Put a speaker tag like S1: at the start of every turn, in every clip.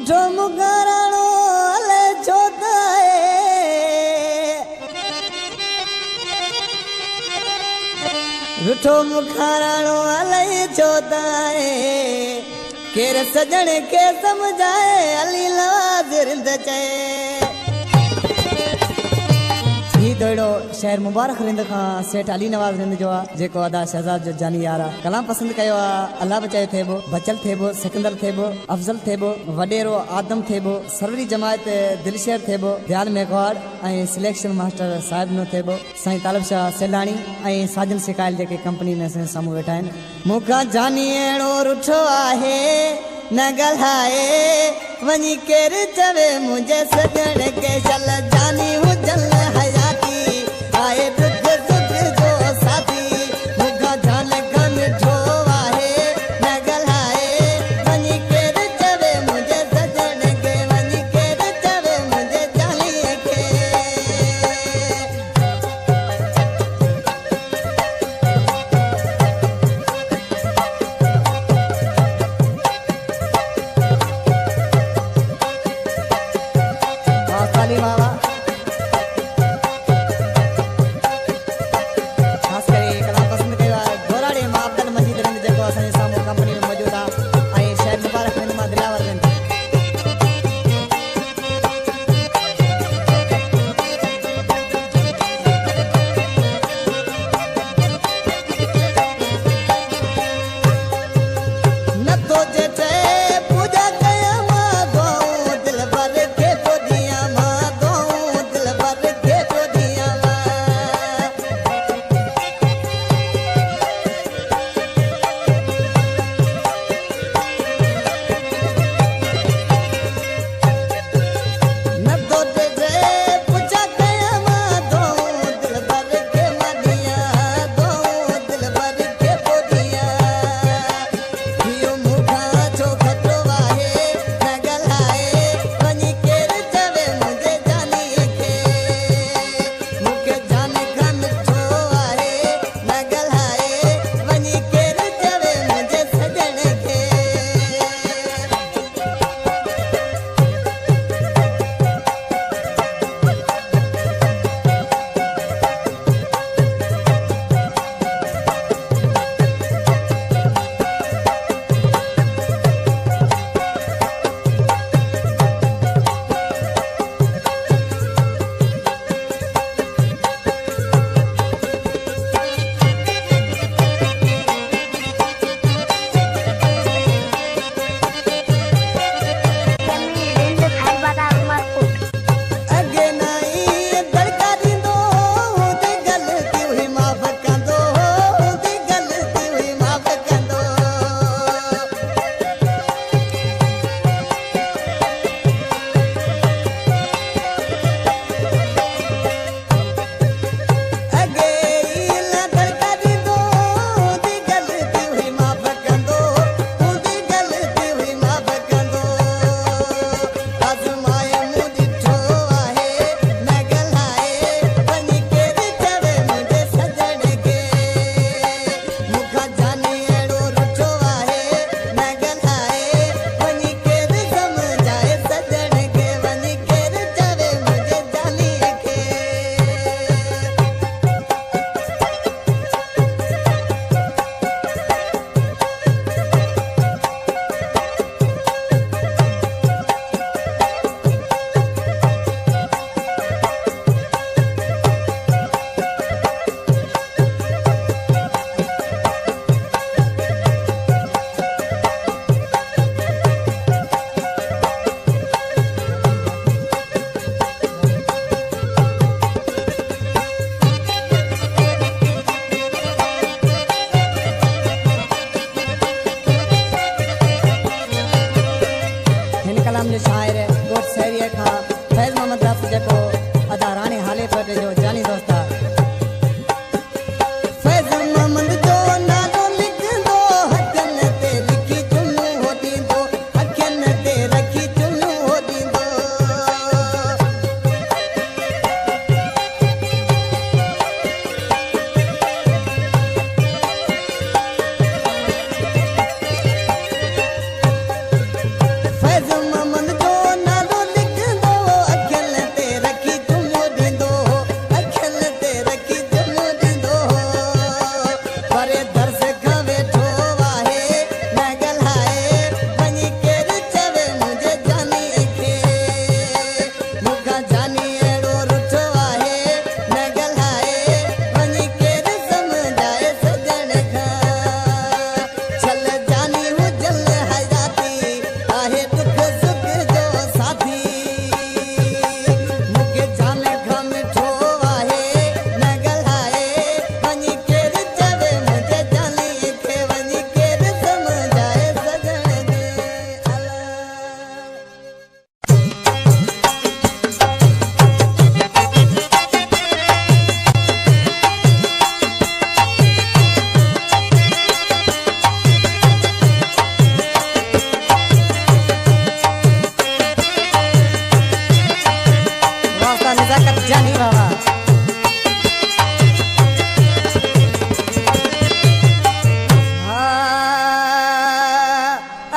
S1: रुठो मुखराणो अले जोताए रुठो मुखराणो अले जोताए केर सजण के समझाए अली लवाज़ चए दौड़ो शहर मुबारक रिंद खां सेठ अली नवाज़ रिंद जो जेको अदा शहजाद जो जानी यार कलाम पसंद कयो अल्लाह बचायो थेबो बचल थेबो सिकंदर थेबो अफजल थेबो वडेरो आदम थेबो सरवरी जमायत दिलशेर थेबो दयाल मेघवाड़ ऐं सिलेक्शन मास्टर साहिब नो थेबो साईं तालब शाह सेलानी ऐं साजन सिकायल जेके कंपनी में असां साम्हूं वेठा आहिनि मूंखां जानी अहिड़ो रुठो आहे न ॻाल्हाए वञी केरु चवे मुंहिंजे सजण के चल जानी हुजल हयाती आए दुख सुख जो साथी मूंखां जान कन ठो आहे न ॻाल्हाए वञी केरु चवे मुंहिंजे सजण के वञी केरु चवे मुंहिंजे जानीअ खे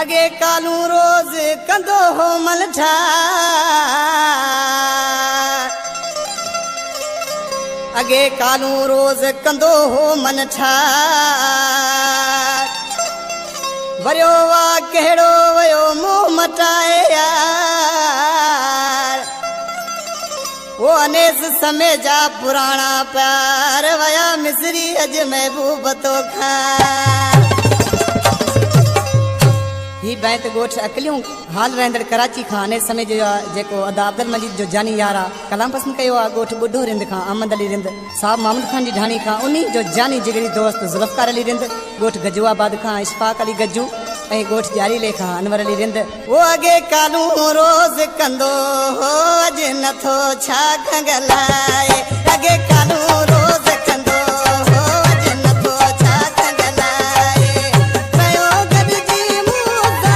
S1: अगे कालू रोज कंदो हो मलठा अगे कालू रोज कंदो हो मन ठा वरियो वा कहिड़ो वयो मुंह मटाए यार वो अनेस समय जा पुराना प्यार वया मिसरी अज महबूब तो खा ही बैत गोठ अकलियों हाल रहंदड़ कराची खां अनेस समय जो जेको अदा अब्दुल मजीद जो जानी यारा कलाम पसंद कयो आ गोठ बुढ़ो रिंद खां अहमद अली रिंद साहब मोहम्मद खान जी ढाणी खां उन्हीं जो जानी जिगरी दोस्त जुल्फकार अली रिंद गोठ गजुआबाद खां इशफाक अली गज्जू ऐं गोठ जारी लेखा अनवर अली रिंद वो अगे कालू रोज कंदो हो अज नथो छा खंगलाए अगे कालू रोज कंदो हो अज नथो छा खंगलाए रयो गॾिजी मूंसा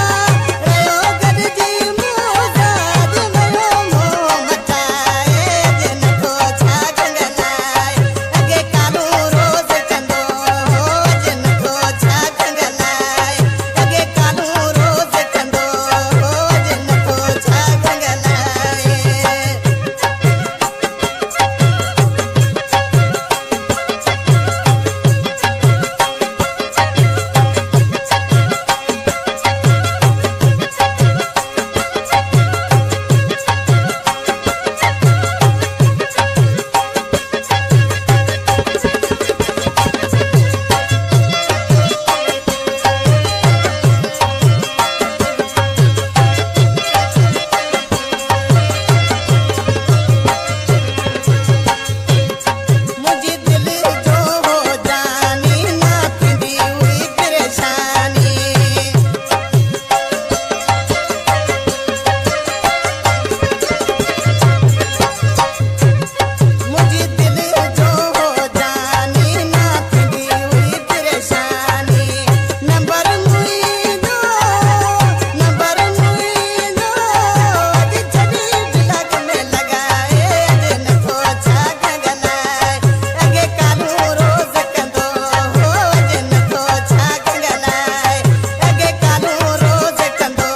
S1: रयो गॾिजी मूंसा अज मयो मोह मटाए अज नथो छा खंगलाए अगे कालू रोज कंदो हो अज नथो छा खंगलाए अगे कालू रोज कंदो हो अज नथो छा खंगलाए मुझे दिल जो हो जानी ना थींदी हुई परेशानी मुझे दिल जो हो जानी ना थींदी हुई परेशानी नंबर मुइदो अज छड़ी बिलक में लगाए अज नथो छा खंगलाए अगे कालू रोज कंदो हो अज नथो छा खंगलाए अगे कालू रोज कंदो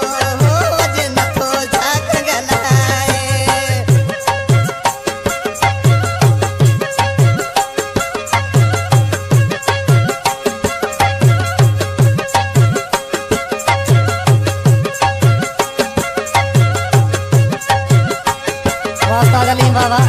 S1: हो अज नथो छा खंगलाए वास्ता गली बाबा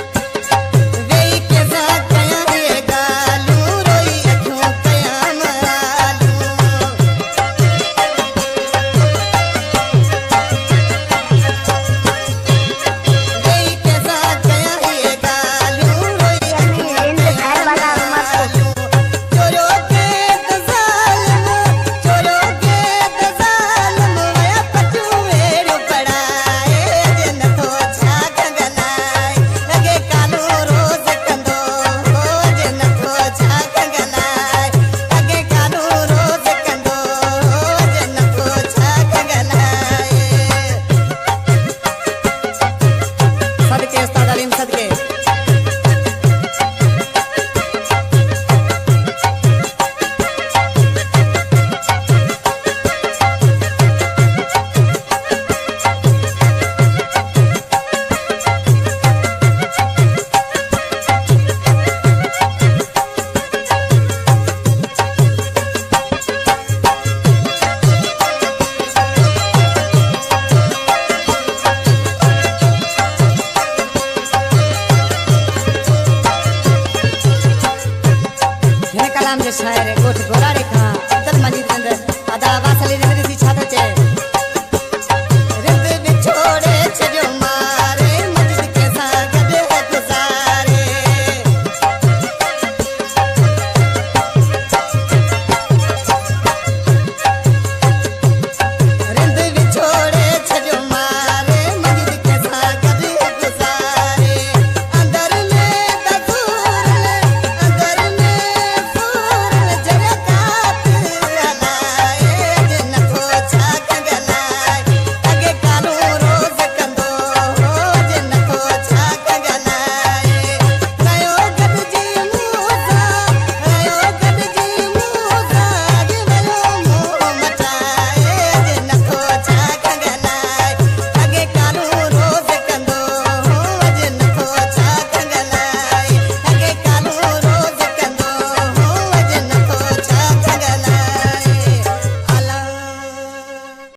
S1: वेई केसा कया ये गालू रोई अखियों कया मरालू वेई केसा कया ये गालू रोई अखियों कया मरालू चोरो के दज़ालम वया पटू वेड़ो पड़ाए अज नथो छा खंगलाए अगे कालू रोज कंदो हो अज नथो छा खंगलाए अगे कालू रोज कंदो हो अज नथो छा खंगलाए सदके उस्ताद अलीम सदके हिन कलाम जो शायर गोठ गोराड़े